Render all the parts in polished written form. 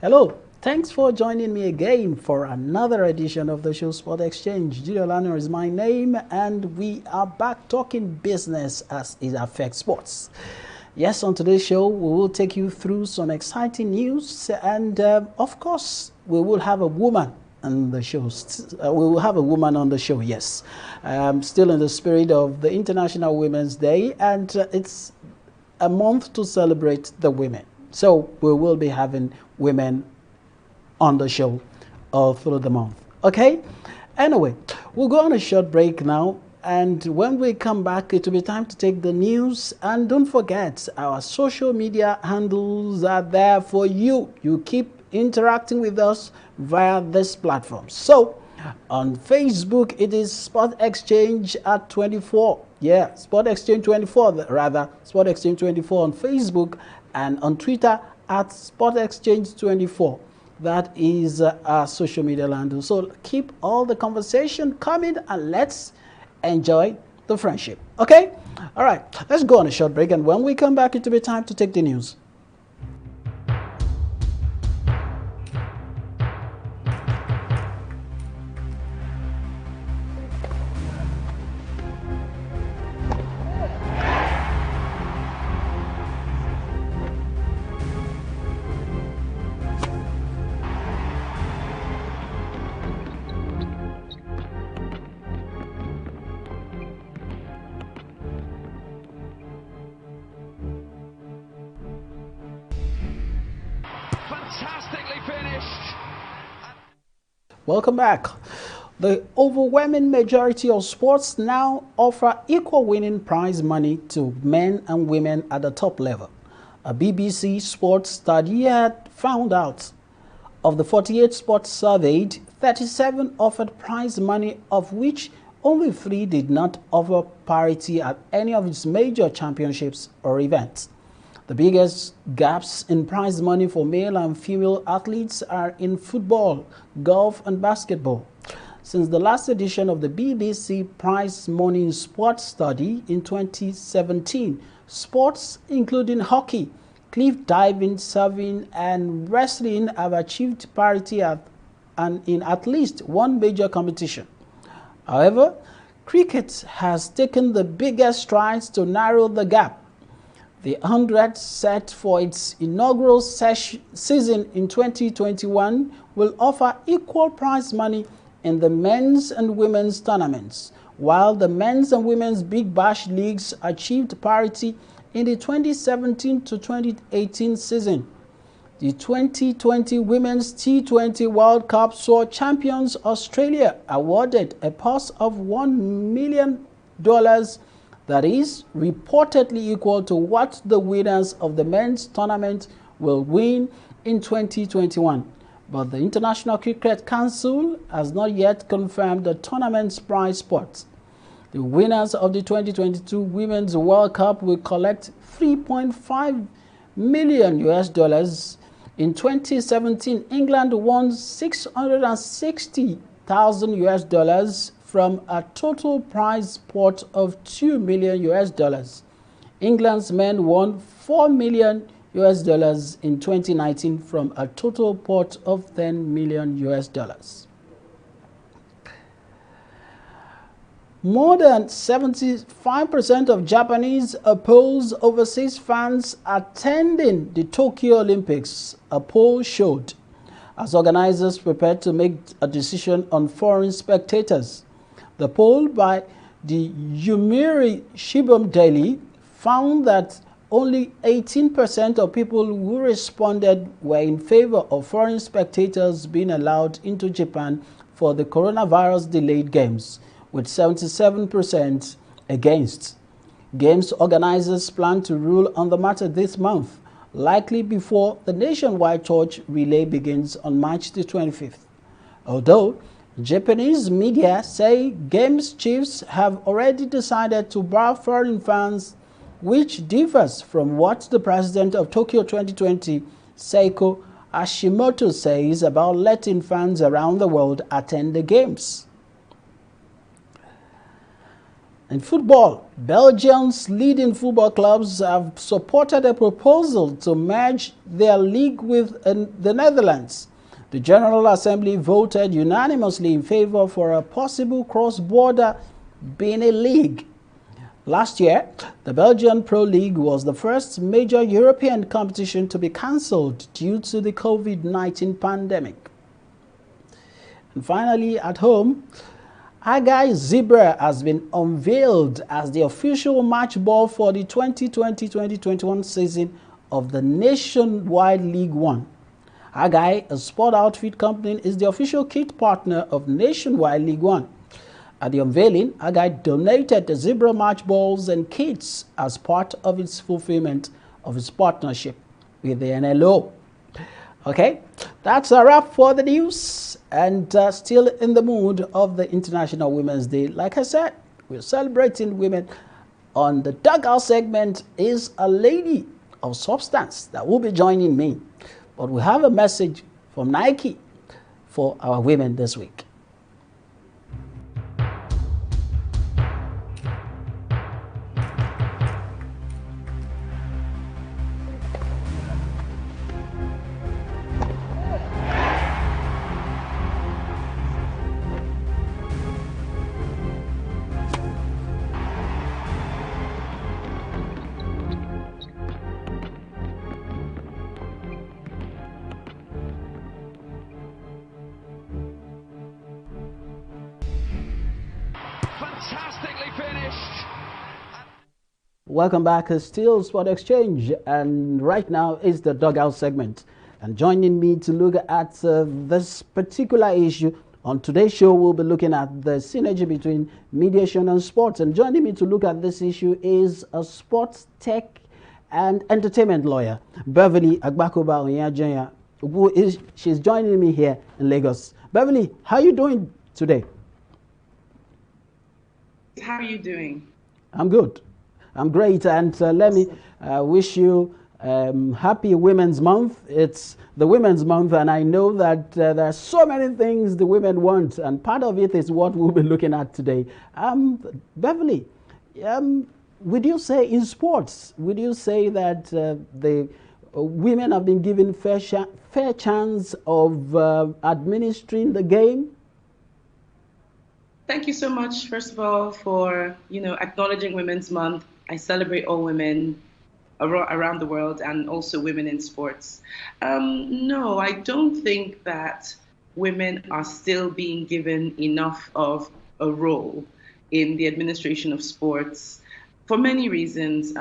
Hello, thanks for joining me again for another edition of the show Sport Exchange. Giuliano is my name, and we are back talking business as it affects sports. Yes, on today's show, we will take you through some exciting news, and of course, we will have a woman on the show. We will have a woman on the show, yes. Still in the spirit of the International Women's Day, and it's a month to celebrate the women. So we will be having women on the show all through the month. Okay? Anyway, we'll go on a short break now. And when we come back, it will be time to take the news. And don't forget, our social media handles are there for you. You keep interacting with us via this platform. So, on Facebook, it is Sport Exchange at 24. Yeah, Sport Exchange 24, rather. Sport Exchange 24 on Facebook, and on Twitter at Sport Exchange 24. That is our social media handle. So keep all the conversation coming and let's enjoy the friendship. Okay? All right, let's go on a short break, and when we come back, it will be time to take the news. Fantastically finished. Welcome back. The overwhelming majority of sports now offer equal winning prize money to men and women at the top level. A BBC Sports study had found out of the 48 sports surveyed, 37 offered prize money, of which only 3 did not offer parity at any of its major championships or events. The biggest gaps in prize money for male and female athletes are in football, golf, and basketball. Since the last edition of the BBC Prize Money in Sports study in 2017, sports including hockey, cliff diving, surfing, and wrestling have achieved parity in at least one major competition. However, cricket has taken the biggest strides to narrow the gap. The 100 set for its inaugural season in 2021 will offer equal prize money in the men's and women's tournaments, while the men's and women's Big Bash leagues achieved parity in the 2017 to 2018 season. The 2020 Women's T20 World Cup saw champions Australia awarded a purse of $1 million, that is reportedly equal to what the winners of the men's tournament will win in 2021. But the International Cricket Council has not yet confirmed the tournament's prize pot. The winners of the 2022 Women's World Cup will collect $3.5 million. In 2017, England won $660,000 from a total prize pot of $2 million. England's men won $4 million in 2019 from a total pot of $10 million. More than 75% of Japanese oppose overseas fans attending the Tokyo Olympics, a poll showed, as organizers prepared to make a decision on foreign spectators. The poll by the Yomiuri Shimbun Daily found that only 18% of people who responded were in favor of foreign spectators being allowed into Japan for the coronavirus delayed games, with 77% against. Games organizers plan to rule on the matter this month, likely before the nationwide torch relay begins on March the 25th. Although Japanese media say games chiefs have already decided to bar foreign fans, which differs from what the president of Tokyo 2020, Seiko Hashimoto, says about letting fans around the world attend the games. In football, Belgium's leading football clubs have supported a proposal to merge their league with the Netherlands. The General Assembly voted unanimously in favor for a possible cross-border Benin league. Last year, the Belgian Pro League was the first major European competition to be cancelled due to the COVID-19 pandemic. And finally, at home, Agai Zebra has been unveiled as the official match ball for the 2020-2021 season of the Nationwide League One. Agai, a sport outfit company, is the official kit partner of Nationwide League One. At the unveiling, Agai donated the Zebra match balls and kits as part of its fulfillment of its partnership with the NLO. Okay, that's a wrap for the news, and still in the mood of the International Women's Day. Like I said, we're celebrating women. On the dugout segment is a lady of substance that will be joining me. But we have a message from Nike for our women this week. Fantastically finished. Welcome back. It's still Sport Exchange, and right now is the dugout segment. And joining me to look at this particular issue on today's show, we'll be looking at the synergy between mediation and sports. And joining me to look at this issue is a sports tech and entertainment lawyer, Beverly Agbakoba Onyajanya, she's joining me here in Lagos. Beverly, how are you doing today? How are you doing? I'm good. I'm great. And let me wish you happy Women's Month. It's the Women's Month, and I know that there are so many things the women want, and part of it is what we'll be looking at today. Beverly, would you say in sports, would you say that the women have been given fair chance of administering the game? Thank you so much, first of all, for acknowledging Women's Month. I celebrate all women around the world and also women in sports. No, I don't think that women are still being given enough of a role in the administration of sports for many reasons.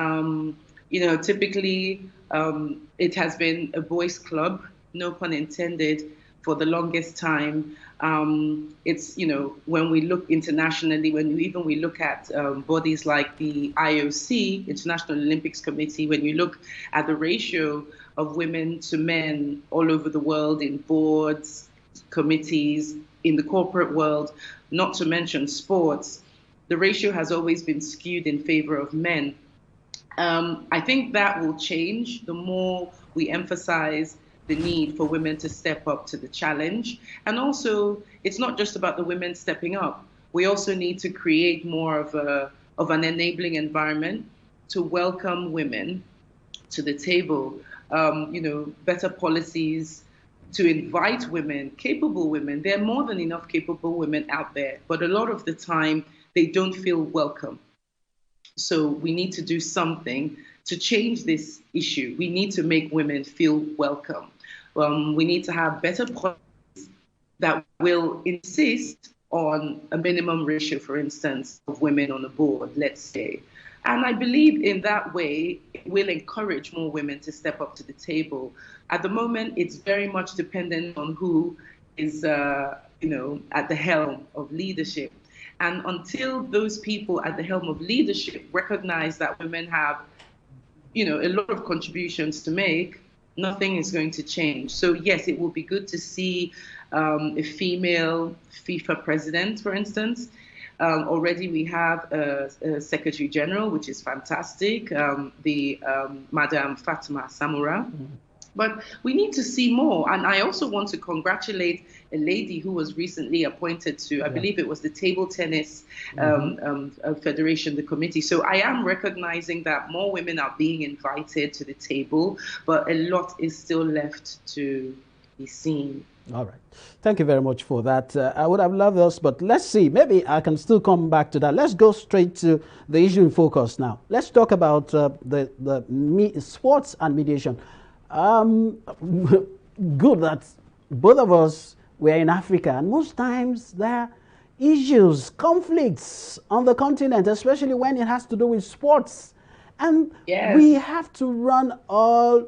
Typically it has been a boys' club, no pun intended, for the longest time. It's, when we look internationally, we look at bodies like the IOC, International Olympics Committee, when you look at the ratio of women to men all over the world in boards, committees, in the corporate world, not to mention sports, the ratio has always been skewed in favor of men. I think that will change the more we emphasize the need for women to step up to the challenge. And also, it's not just about the women stepping up. We also need to create more of an enabling environment to welcome women to the table, better policies to invite women, capable women. There are more than enough capable women out there, but a lot of the time they don't feel welcome. So we need to do something to change this issue. We need to make women feel welcome. We need to have better policies that will insist on a minimum ratio, for instance, of women on the board, let's say. And I believe in that way, it will encourage more women to step up to the table. At the moment, it's very much dependent on who is, at the helm of leadership. And until those people at the helm of leadership recognize that women have, a lot of contributions to make, nothing is going to change. So yes, it will be good to see a female FIFA president, for instance. Already we have a Secretary General, which is fantastic, Madame Fatma Samoura. But we need to see more. And I also want to congratulate a lady who was recently appointed to, I believe it was the Table Tennis Federation, the committee. So I am recognizing that more women are being invited to the table, but a lot is still left to be seen. All right. Thank you very much for that. I would have loved us, but let's see. Maybe I can still come back to that. Let's go straight to the issue in focus now. Let's talk about the sports and mediation. Good that both of us were in Africa, and most times there are issues, conflicts on the continent, especially when it has to do with sports. And we have to run all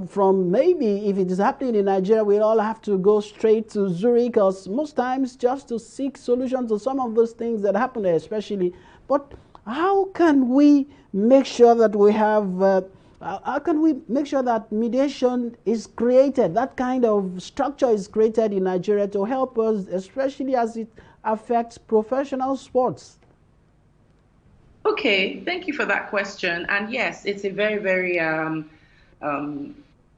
from, maybe if it is happening in Nigeria, we all have to go straight to Zurich, or most times just to seek solutions to some of those things that happen there, especially. But how can we make sure that we have how can we make sure that mediation is created, that kind of structure is created in Nigeria to help us, especially as it affects professional sports? Okay, thank you for that question. And yes, it's a very, very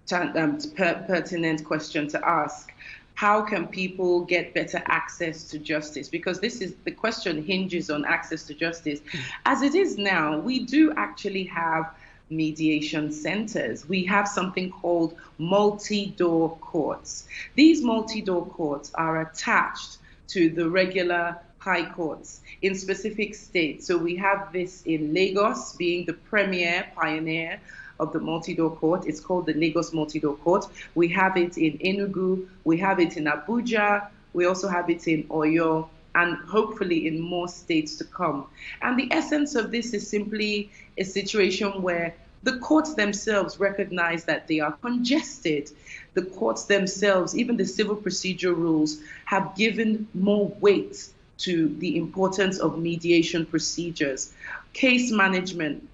pertinent question to ask. How can people get better access to justice? Because the question hinges on access to justice. As it is now, we do actually have mediation centers. We have something called multi-door courts. These multi-door courts are attached to the regular high courts in specific states. So we have this in Lagos, being the premier pioneer of the multi-door court. It's called the Lagos Multi-Door Court. We have it in Enugu, we have it in Abuja, we also have it in Oyo, and hopefully in more states to come. And the essence of this is simply a situation where the courts themselves recognize that they are congested. The courts themselves, even the civil procedure rules, have given more weight to the importance of mediation procedures. Case management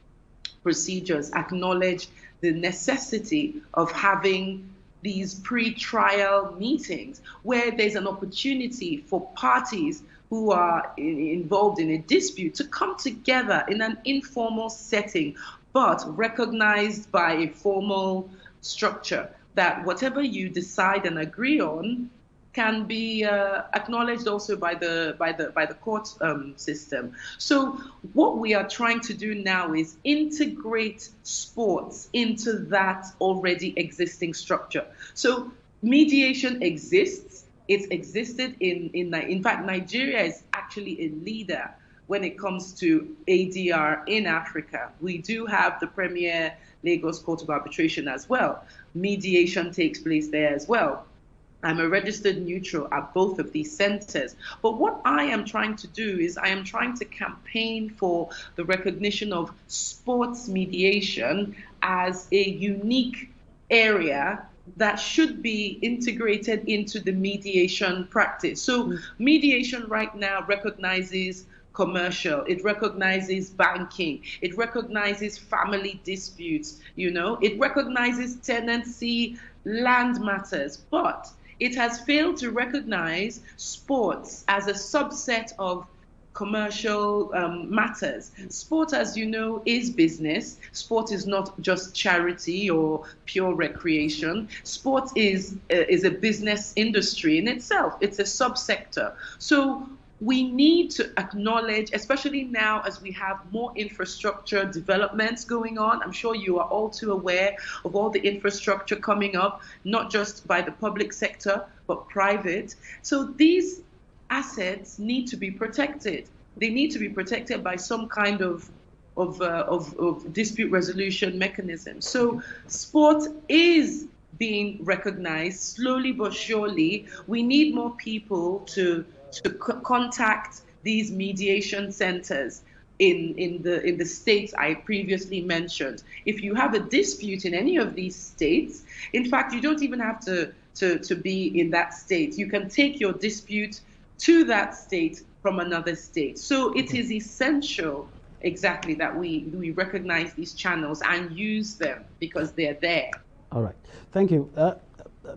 procedures acknowledge the necessity of having these pre-trial meetings where there's an opportunity for parties who are involved in a dispute to come together in an informal setting, but recognized by a formal structure, that whatever you decide and agree on can be acknowledged also by the court system. So what we are trying to do now is integrate sports into that already existing structure. So mediation exists. It's existed in fact, Nigeria is actually a leader when it comes to ADR in Africa. We do have the premier Lagos Court of Arbitration as well. Mediation takes place there as well. I'm a registered neutral at both of these centers. But what I am trying to do is I am trying to campaign for the recognition of sports mediation as a unique area that should be integrated into the mediation practice. So mediation right now recognizes commercial, it recognizes banking, it recognizes family disputes, it recognizes tenancy, land matters, but it has failed to recognize sports as a subset of commercial matters. Sport, as you know, is business. Sport is not just charity or pure recreation. Sport is a business industry in itself. It's a subsector. So we need to acknowledge, especially now as we have more infrastructure developments going on. I'm sure you are all too aware of all the infrastructure coming up, not just by the public sector, but private. So these assets need to be protected. They need to be protected by some kind of dispute resolution mechanism. So sport is being recognized slowly but surely. We need more people to contact these mediation centers in the states I previously mentioned. If you have a dispute in any of these states, in fact, you don't even have to be in that state. You can take your dispute to that state from another state. So it is essential, exactly, that we recognize these channels and use them because they're there. All right. Thank you.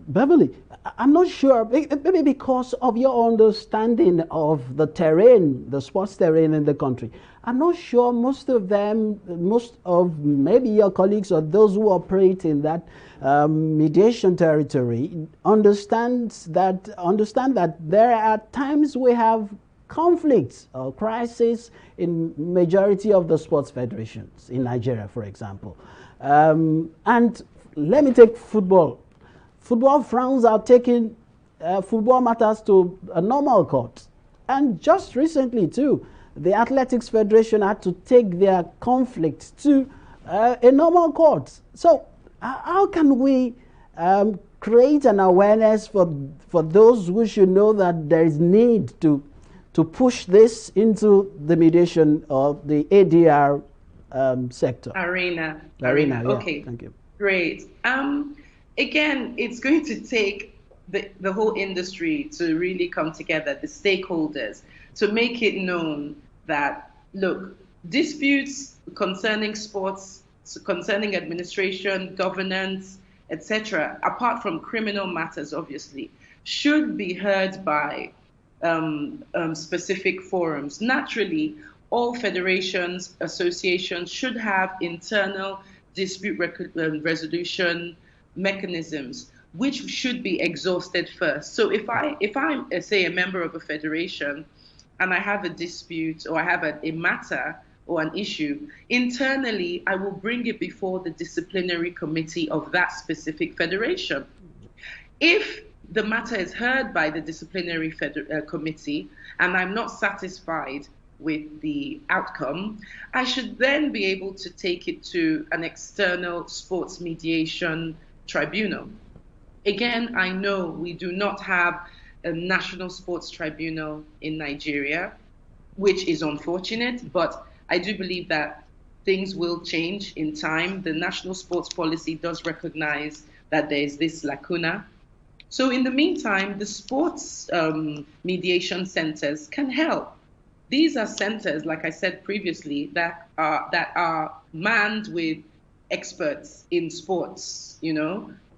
Beverly, I'm not sure, maybe because of your understanding of the terrain, the sports terrain in the country. I'm not sure most of them, most of maybe your colleagues or those who operate in that mediation territory understand that there are times we have conflicts or crises in majority of the sports federations in Nigeria, for example. And let me take football. Football frowns are taking football matters to a normal court. And just recently, too, the Athletics Federation had to take their conflict to a normal court. So, how can we create an awareness for those who should know that there is need to push this into the mediation of the ADR sector? Arena. Yeah. Okay. Thank you. Great. Again, it's going to take the whole industry to really come together, the stakeholders, to make it known that, look, disputes concerning sports, concerning administration, governance, etc., apart from criminal matters, obviously, should be heard by specific forums. Naturally, all federations, associations should have internal dispute resolution mechanisms, which should be exhausted first. So if I'm say a member of a federation and I have a dispute or I have a matter or an issue, internally I will bring it before the disciplinary committee of that specific federation. If the matter is heard by the disciplinary committee and I'm not satisfied with the outcome, I should then be able to take it to an external sports mediation tribunal. Again, I know we do not have a national sports tribunal in Nigeria, which is unfortunate, but I do believe that things will change in time. The national sports policy does recognize that there is this lacuna. So in the meantime, the sports mediation centers can help. These are centers, like I said previously, that are manned with experts in sports.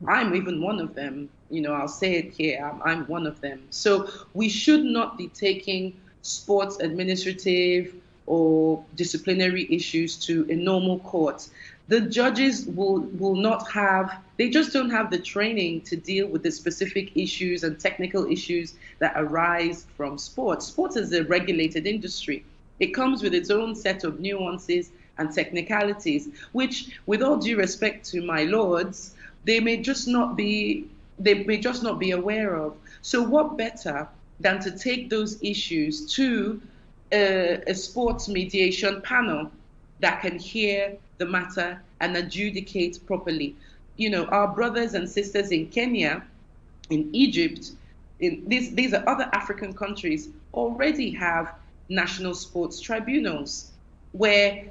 I'm even one of them. I'll say it here. I'm one of them. So we should not be taking sports administrative or disciplinary issues to a normal court. The judges will not have, they just don't have the training to deal with the specific issues and technical issues that arise from sports. Sports is a regulated industry. It comes with its own set of nuances and technicalities, which, with all due respect to my lords, they may just not be aware of. So what better than to take those issues to a sports mediation panel that can hear the matter and adjudicate properly. Our brothers and sisters in Kenya, in Egypt, these are other African countries, already have national sports tribunals where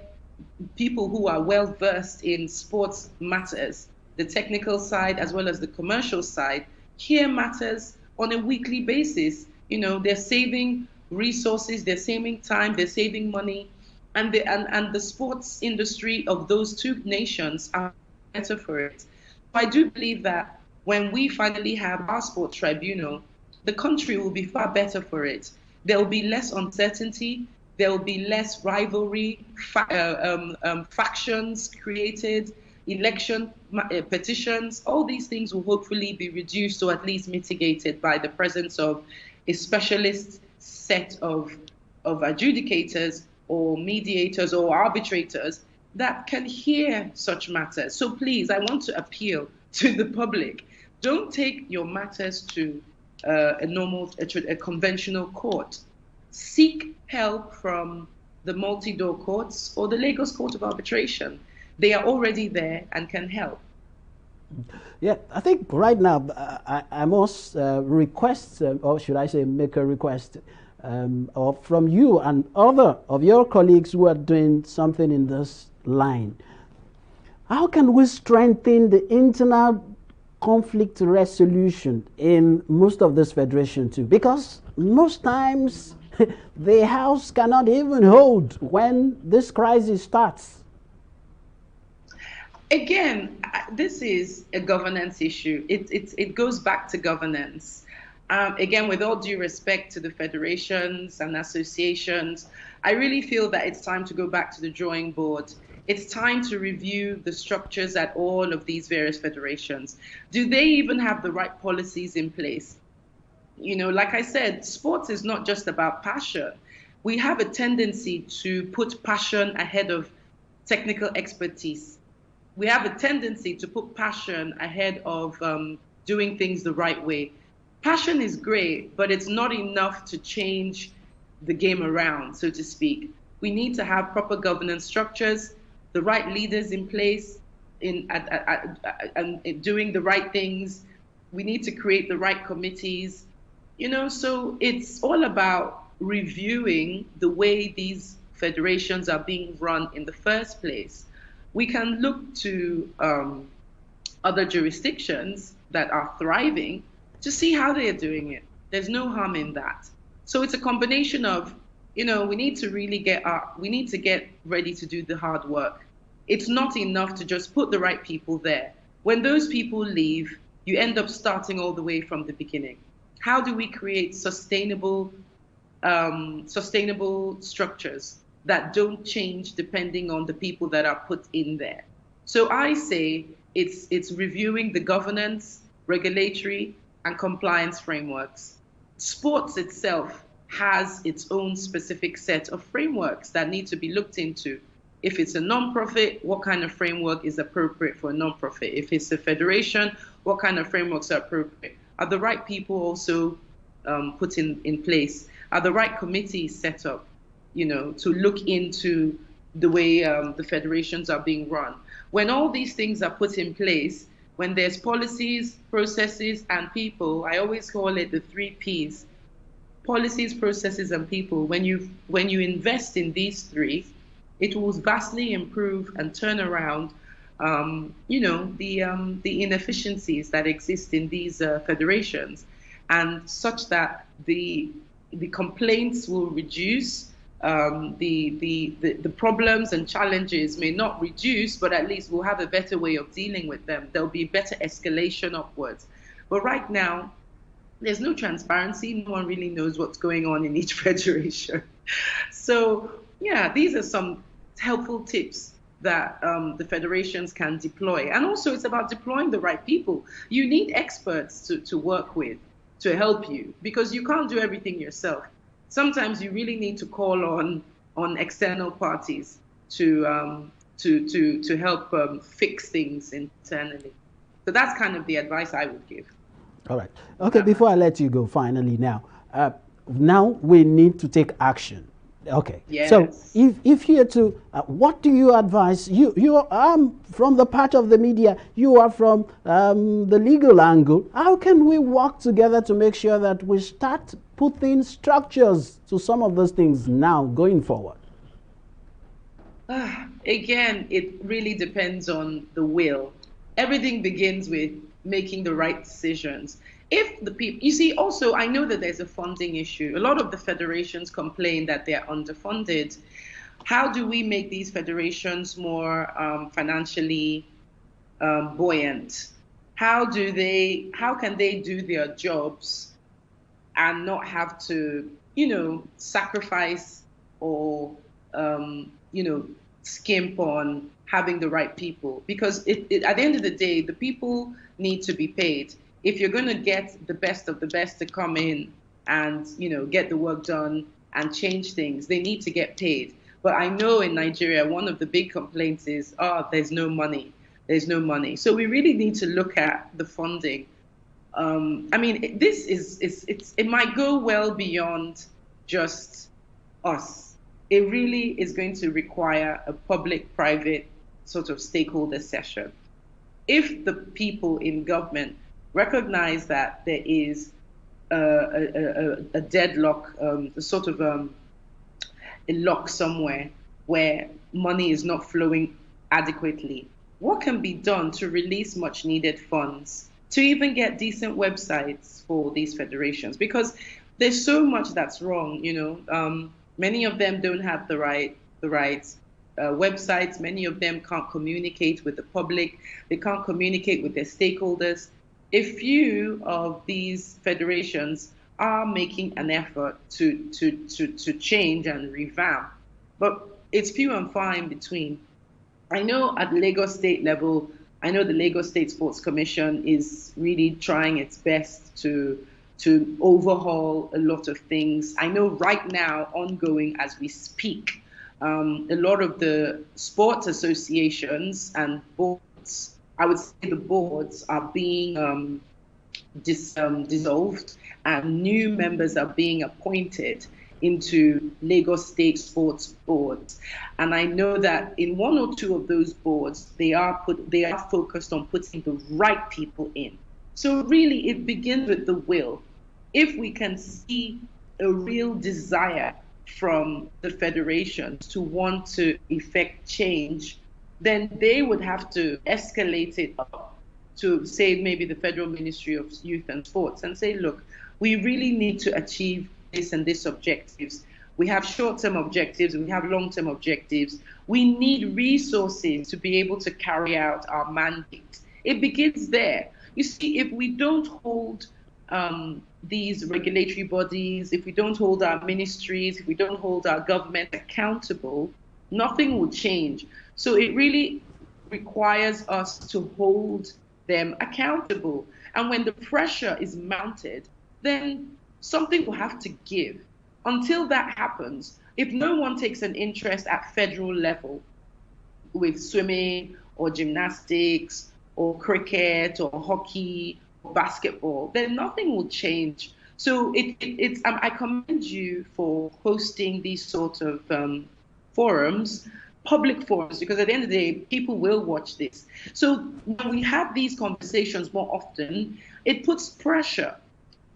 people who are well versed in sports matters, the technical side as well as the commercial side, hear matters on a weekly basis. They're saving resources, they're saving time, they're saving money, and the sports industry of those two nations are better for it. So I do believe that when we finally have our sports tribunal, the country will be far better for it. There will be less uncertainty, there will be less rivalry, factions created, election petitions. All these things will hopefully be reduced or at least mitigated by the presence of a specialist set of adjudicators or mediators or arbitrators that can hear such matters. So please, I want to appeal to the public. Don't take your matters to a conventional court. Seek help from the multi-door courts or the Lagos Court of Arbitration. They are already there and can help. Yeah, I think right now I must request, or should I say make a request from you and other of your colleagues who are doing something in this line. How can we strengthen the internal conflict resolution in most of this federation too? Because most times the house cannot even hold when this crisis starts. Again, this is a governance issue. It goes back to governance. Again, with all due respect to the federations and associations, I really feel that it's time to go back to the drawing board. It's time to review the structures at all of these various federations. Do they even have the right policies in place? You know, like I said, sports is not just about passion. We have a tendency to put passion ahead of technical expertise. We have a tendency to put passion ahead of doing things the right way. Passion is great, but it's not enough to change the game around, so to speak. We need to have proper governance structures, the right leaders in place, and doing the right things. We need to create the right committees. You know, so it's all about reviewing the way these federations are being run in the first place. We can look to other jurisdictions that are thriving to see how they are doing it. There's no harm in that. So it's a combination of, you know, we need to really we need to get ready to do the hard work. It's not enough to just put the right people there. When those people leave, you end up starting all the way from the beginning. How do we create sustainable structures that don't change depending on the people that are put in there? So I say it's reviewing the governance, regulatory, and compliance frameworks. Sports itself has its own specific set of frameworks that need to be looked into. If it's a non-profit, what kind of framework is appropriate for a non-profit? If it's a federation, what kind of frameworks are appropriate? Are the right people also put in place? Are the right committees set up, you know, to look into the way the federations are being run? When all these things are put in place, when there's policies, processes, and people, I always call it the 3 Ps: policies, processes, and people. When you invest in these three, it will vastly improve and turn around, you know, the inefficiencies that exist in these federations, and such that the complaints will reduce. The problems and challenges may not reduce, but at least we'll have a better way of dealing with them. There'll be better escalation upwards. But right now, there's no transparency. No one really knows what's going on in each federation. So, yeah, these are some helpful tips that the federations can deploy. And also, it's about deploying the right people. You need experts to work with, to help you, because you can't do everything yourself. Sometimes you really need to call on external parties to help fix things internally. So that's kind of the advice I would give. All right. Okay, before I let you go, finally now we need to take action. Okay. Yes. So if you to, what do you advise? You are from the part of the media. You are from the legal angle. How can we work together to make sure that we start putting structures to some of those things now going forward? Again, it really depends on the will. Everything begins with making the right decisions. If the people, you see, also, I know that there's a funding issue. A lot of the federations complain that they're underfunded. How do we make these federations more financially buoyant? How can they do their jobs and not have to, you know, sacrifice or, you know, skimp on having the right people? Because at the end of the day, the people need to be paid. If you're going to get the best of the best to come in and, you know, get the work done and change things, they need to get paid. But I know in Nigeria, one of the big complaints is, there's no money. There's no money. So we really need to look at the funding. I mean, it might go well beyond just us. It really is going to require a public-private sort of stakeholder session. If the people in government recognize that there is a deadlock, a sort of a lock somewhere where money is not flowing adequately, what can be done to release much needed funds, to even get decent websites for these federations? Because there's so much that's wrong, you know. Many of them don't have the rights. websites. Many of them can't communicate with the public. They can't communicate with their stakeholders. A few of these federations are making an effort to change and revamp, but it's few and far in between. I know at Lagos State level, I know the Lagos State Sports Commission is really trying its best to overhaul a lot of things. I know right now, ongoing as we speak, a lot of the sports associations and boards, I would say the boards are being dissolved, and new members are being appointed into Lagos State Sports Boards. And I know that in one or two of those boards, they are focused on putting the right people in. So really, it begins with the will. If we can see a real desire from the federations to want to effect change, then they would have to escalate it up to, say, maybe the Federal Ministry of Youth and Sports and say, look, we really need to achieve this and this objectives. We have short-term objectives and we have long-term objectives. We need resources to be able to carry out our mandate. It begins there. You see, if we don't hold these regulatory bodies, if we don't hold our ministries, if we don't hold our government accountable, nothing will change. So it really requires us to hold them accountable. And when the pressure is mounted, then something will have to give. Until that happens, if no one takes an interest at federal level with swimming or gymnastics or cricket or hockey or basketball, then nothing will change. So it's I commend you for hosting these sort of forums, public forums, because at the end of the day, people will watch this. So when we have these conversations more often, it puts pressure.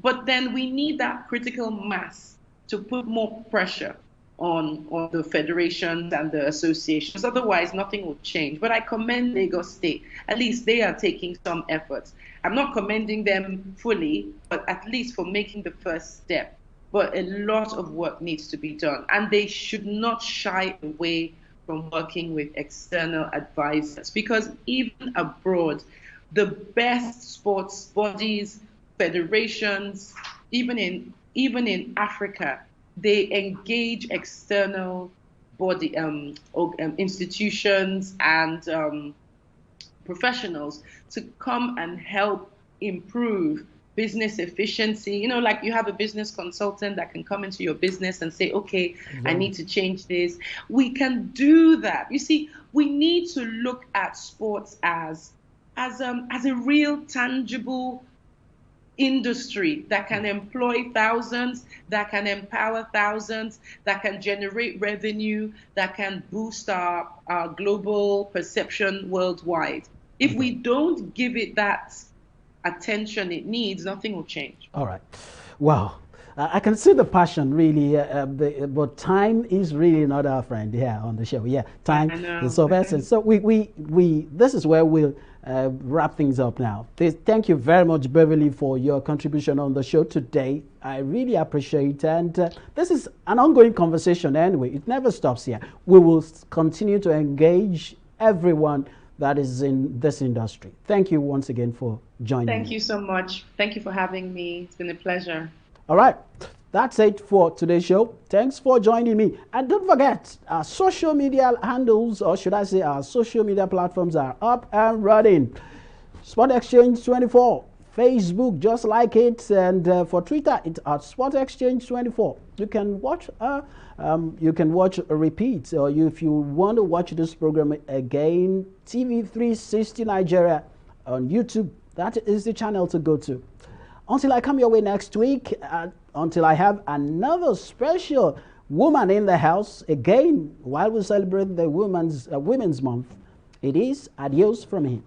But then we need that critical mass to put more pressure on the federations and the associations. Otherwise, nothing will change. But I commend Lagos State. At least they are taking some efforts. I'm not commending them fully, but at least for making the first step. But a lot of work needs to be done. And they should not shy away from working with external advisors, because even abroad, the best sports bodies, federations, even in Africa, they engage external body institutions and professionals to come and help improve business efficiency. You know, like you have a business consultant that can come into your business and say, okay, I need to change this. We can do that. You see, we need to look at sports as a real tangible industry that can employ thousands, that can empower thousands, that can generate revenue, that can boost our global perception worldwide. If we don't give it that attention it needs, nothing will change. All right. Wow. I can see the passion, really, but time is really not our friend here on the show. Yeah, time is of essence. So this is where we'll wrap things up now. Thank you very much, Beverly, for your contribution on the show today. I really appreciate it. And this is an ongoing conversation anyway. It never stops here. We will continue to engage everyone that is in this industry. Thank you once again for joining me. Thank you so much. Thank you for having me. It's been a pleasure. All right. That's it for today's show. Thanks for joining me. And don't forget, our social media handles, or should I say our social media platforms, are up and running. Sport Exchange 24. Facebook, just like it. And for Twitter, it's at Sport Exchange 24. You can watch a repeat, or if you want to watch this program again, TV 360 Nigeria on YouTube. That is the channel to go to. Until I come your way next week, until I have another special woman in the house again while we celebrate the Women's Month, it is adios from me.